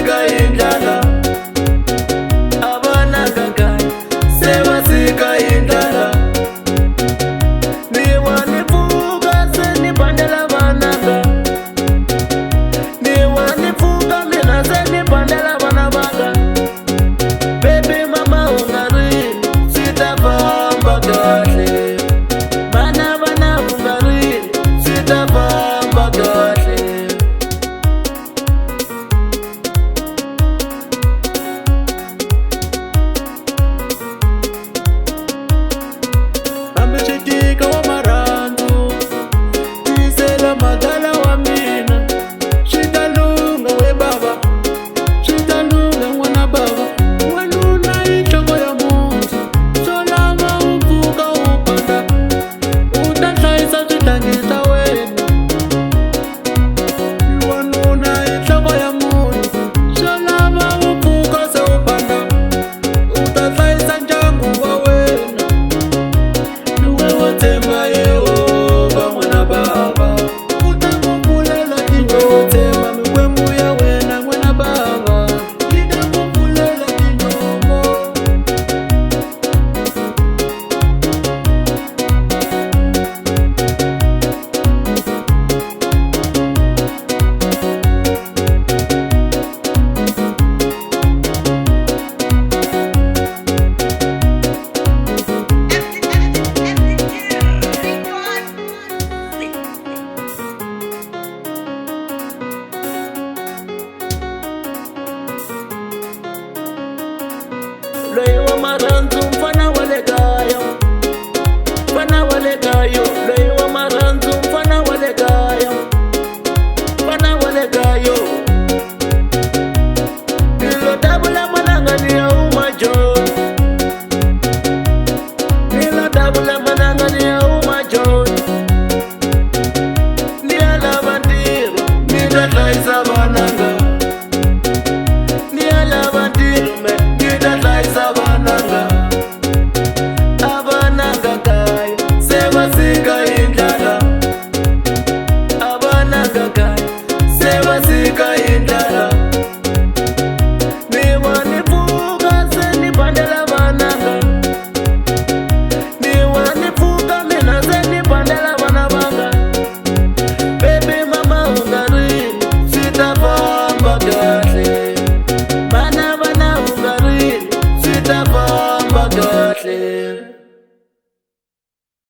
sika indlala abana gaga se va sika indlala ni wani fuga se ni bandela bananga ni wani fuga mina se ni bandela bana banga baby mama ungari sita bamba kahle bana ungari sita bamba kahle Tika wa marandu tisela madala wa mina shitalunga we baba shitalunga mwana baba wanuna ichoko ya munzi solama uvuka upanda utahlaisa switangisa wena wanuna ichoko ya munzi solama uvuka se upanda utahlaisa ndyangu wa wena tema Yehova mwana baba utakupulela kinyo tema mikwembu ya wena mwana baba itakupulela kinyomo Lei wa maranzu mfana wa legai